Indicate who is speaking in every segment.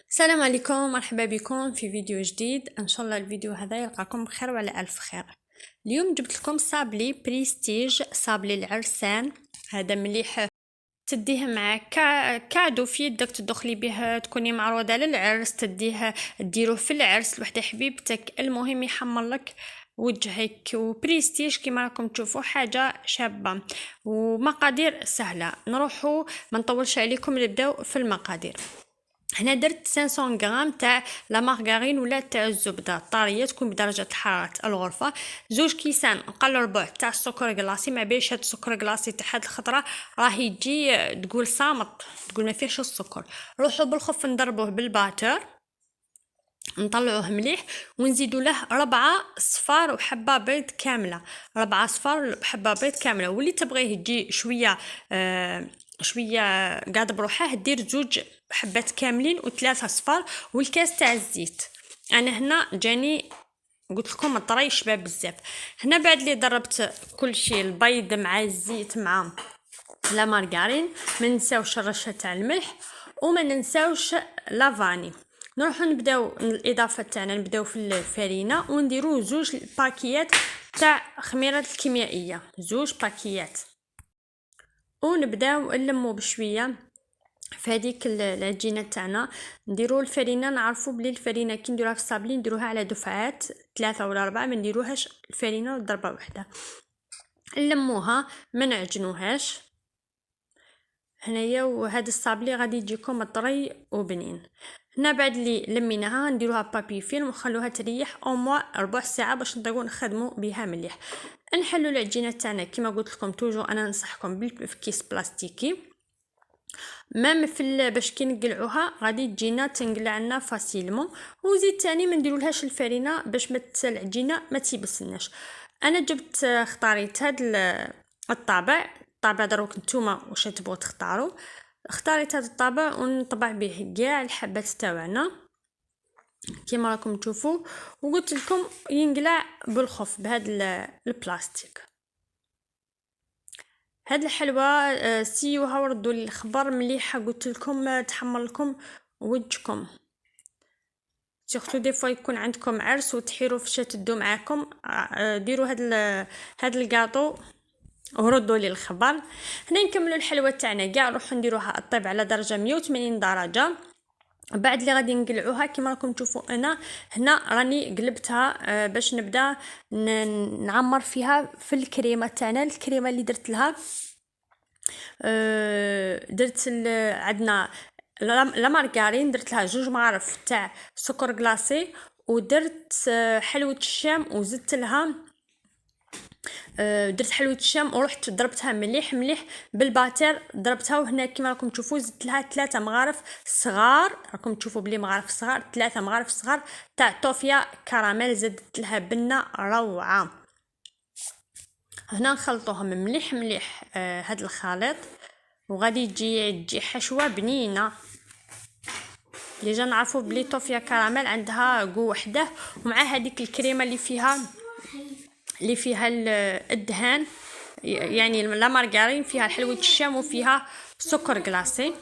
Speaker 1: السلام عليكم، مرحبا بكم في فيديو جديد. ان شاء الله الفيديو هذا يلقاكم بخير وعلى الف خير. اليوم جبت لكم صابلي بريستيج، صابلي العرسان. هذا مليح تديه مع كادو في يدك، تدخلي به، تكوني معروضه للعرس، تديه ديروه في العرس لوحده حبيبتك، المهم يحمر لك وجهك. وبريستيج كما راكم تشوفوا حاجه شابه ومقادير سهله. نروحوا ما نطولش عليكم، نبداو في المقادير. هنا درت 500 غرام تاع لا مارغرين ولا تاع الزبده طاريه، تكون بدرجه حراره الغرفه. 2 كيسان قل ربع تاع السكر كلاصي. ما بيش هاد السكر كلاصي تاع هاد الخضره راه يجي تقول صامت، تقول ما فيهش السكر. روحوا بالخف نضربوه بالباتر، نطلعوه مليح ونزيدوا له 4 صفار وحبه بيض كامله. 4 صفار وحبه بيض كامله. واللي تبغيه يجي شويه شويه قاعد بروحه، دير 2 حبات كاملين و3 صفار والكاس تاع الزيت. انا هنا جاني قلت لكم الطري يشبه بزاف. هنا بعد اللي ضربت كل شيء، البيض مع الزيت مع لا مارغرين، ما ننساوش الرشه تاع الملح وما ننساوش لافاني. نروحو نبداو الاضافه تاعنا، نبداو في الفرينه ونديرو 2 باكيات تاع خميره الكيميائيه، 2 باكيات، ونبداو نلمو بشويه في هذيك العجينه تاعنا. نديرو الفرينه، نعرفوا بلي الفرينه كي نديروها في الصابلي نديروها على دفعات 3 ولا 4، ما نديروهاش الفرينه ضربه واحده. نلموها ما نعجنوهاش هنايا. وهذا الصابلي غادي يجيكم طري وبنين. هنا بعد اللي لميناها نديروها بابي فيلم ونخلوها تريح او موا ربع ساعه باش نطيقو نخدمو بها مليح. نحلو العجينه تاعنا كما قلت لكم توجو انا ننصحكم بالكيس بلاستيكي، مام في باش كي نقلعوها غادي تجينا تنقلع لنا فاسيلمون. وزيد تاني ما نديرولهاش الفرينه باش ما العجينه ما تيبسلناش. انا جبت اختاريت هاد الطابع دروك نتوما واش تبغوا تختاروا. اختاريت هذا الطابع ونطبع به كاع الحبات تاعنا كما راكم تشوفوا. وقلت لكم ينقلع بالخف بهذا البلاستيك. هاد الحلوى سيوها وردوا لي الخبر مليحه، قلت لكم تحمر لكم وجهكم. سورتو دي فوا يكون عندكم عرس وتحيروا فاش تدو معاكم، ديروا هاد الكاطو وردوا لي الخبر. هنا نكملوا الحلوى تاعنا كاع، نروحوا نديروها طيب على درجه 180 درجه. بعد اللي غادي نقلعوها كما راكم تشوفوا انا هنا راني قلبتها باش نبدا نعمر فيها في الكريمه تاعنا. الكريمه اللي درت لها درت عندنا لا مارغرين، درت لها 2 مغارف تاع سكر كلاصي، ودرت حلوه الشام وزدت لها درت حلوه الشام ورحت ضربتها مليح بالباتر، ضربتها. وهنا كما راكم تشوفوا زدت لها 3 مغارف صغار، راكم تشوفوا بلي مغارف صغار، 3 مغارف صغار تاع طوفيا كراميل، زدت لها بنه روعه. هنا نخلطوهم مليح هاد الخليط، وغادي تجي حشوه بنينه. ديجا نعرفوا بلي طوفيا كراميل عندها قوه وحده، ومع هذيك الكريمه اللي فيها الدهان، يعني لا مارغرين فيها حلوه الشام وفيها سكر كلاصي.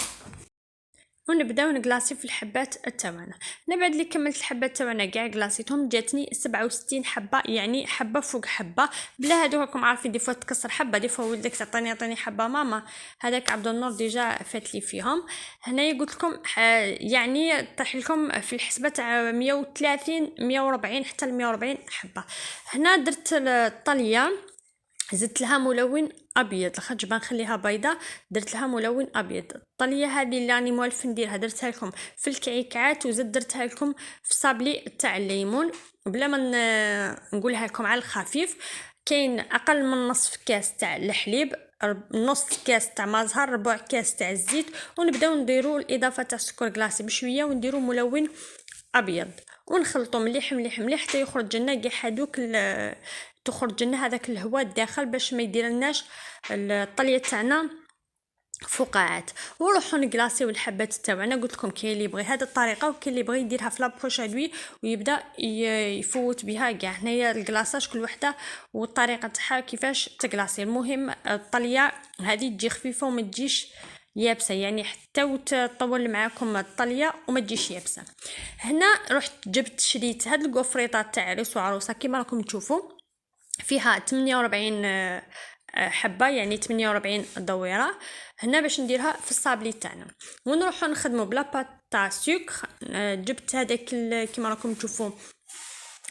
Speaker 1: ونبداو نكلاصي في الحبات تاعنا. انا بعد اللي كملت الحبات تاعنا كاع كلاصيتهم جاتني 67 حبه، يعني حبه فوق حبه. بلا هادو راكم عارفين دي فوا تكسر حبه، دي فوا ولدك تعطيني حبه ماما. هذاك عبد النور ديجا فات لي فيهم. هنايا قلت لكم يعني طيح لكم في الحسبه تاع 130 140 حتى ل 140 حبه. هنا درت الطليه، زدت لها ملون ابيض لخاطش بنخليها بيضه، درت لها ملون ابيض. الطليه هذه اللي راني موالف نديرها درتها لكم في الكعكات، وزدت درتها لكم في صابلي تاع الليمون. بلا ما نقولها لكم على الخفيف، كاين اقل من نصف كاس تاع الحليب، نص كاس تاع ما زهر، ربع كاس تاع الزيت. ونبداو نديروا الاضافه تاع السكر كلاصي بشويه، ونديروا ملون ابيض ونخلطوا مليح حتى يخرج لنا كاع هذوك تخرج لنا هذاك الهواء الداخل باش ما يديرلناش الطليه تاعنا فقاعات. وروحوا نكلاصيو الحبات تاعنا. قلت لكم كاين اللي يبغي هذه الطريقه وكاين اللي يبغي يديرها في لابروش علوي ويبدا يفوت بها كاع. هنايا الكلاصاج كل وحده والطريقه تاعها كيفاش تكلاصي. المهم الطليه هذه تجي خفيفه وما تجيش يابسه، يعني حتى وتطول معاكم الطليه وما تجيش يابسه. هنا رحت جبت شريت هاد الكوفريطات تاع عريس وعروسه كيما راكم تشوفوا، فيها 48 حبه، يعني 48 دويره. هنا باش نديرها في الصابلي تاعنا ونروحو نخدمو بلا بات تاع سكر. جبت هذاك كيما راكم تشوفوا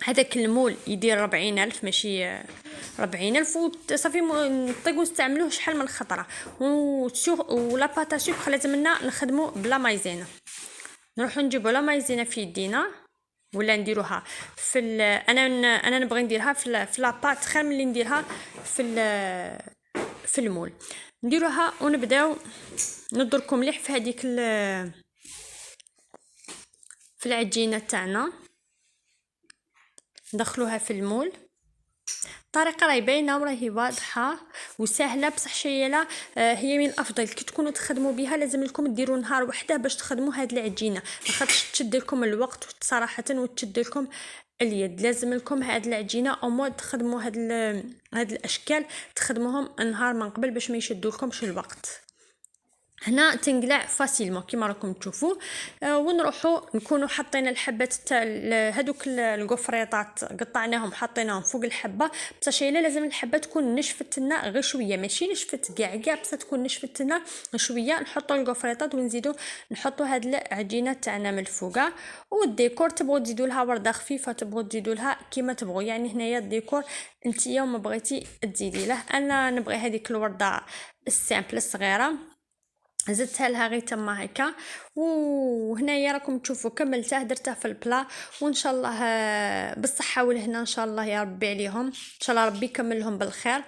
Speaker 1: هذاك المول يدير 40,000 ماشي 40,000، وصافي نطيقو نستعملوه شحال من خطره. ولا باتا سكر لازم لنا نخدمو بلا مايزينا. نروحو نجيبو لا مايزينا في يدينا ولا نديروها في انا نبغي نديرها في لاباط خير ملي نديرها في المول. نديروها ونبداو نضركم مليح في هذيك في العجينه تاعنا، ندخلوها في المول. الطريقه راهي باينه وراهي واضحه وسهله، بصح شيله هي من الافضل كي تكونوا تخدموا بها. لازم لكم ديروا نهار وحده باش تخدموا هاد العجينه، خاطرش تشد لكم الوقت صراحه وتشد لكم اليد. لازم لكم هاد العجينه او مود تخدموا هاد الاشكال تخدموهم نهار من قبل باش ما يشدولكمش الوقت. هنا تنقلع فاسيلمون كيما راكم تشوفوا. ونروحوا نكونوا حاطين الحبات تاع هذوك القفريطات قطعناهم حطيناهم فوق الحبه. بصح لا لازم الحبه تكون نشفت لنا غير شويه، ماشي نشفت كاع بصح تكون نشفت لنا شويه. نحطوا القفريطات ونزيدوا نحطوا هاد العجينه تاعنا من الفوق. والديكور تبغوا تزيدوا لها ورده خفيفه، تبغوا تزيدوا لها كيما تبغوا، يعني هنايا الديكور انت يوم بغيتي تزيدي له. انا نبغي هذيك الورده السامبل الصغيره زدتها لها غير تما هكا. وهنايا راكم تشوفوا كملته درته في البلا، وان شاء الله بالصحه والهنا ان شاء الله يا ربي عليهم، ان شاء الله ربي يكملهم بالخير.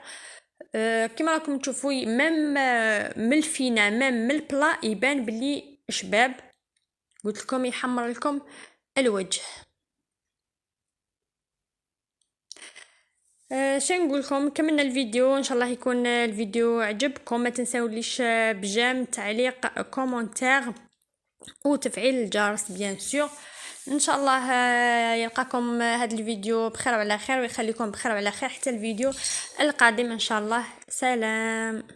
Speaker 1: كما راكم تشوفوا ميم من الفينا ميم من البلا يبان بلي شباب، قلت لكم يحمر لكم الوجه. شنو نقول لكم، كملنا الفيديو، ان شاء الله يكون الفيديو عجبكم. ما تنساوليش بجيم، تعليق، كومنتير وتفعيل الجرس بيان سور. ان شاء الله يلقاكم هذا الفيديو بخير وعلى خير، ويخليكم بخير وعلى خير حتى الفيديو القادم ان شاء الله. سلام.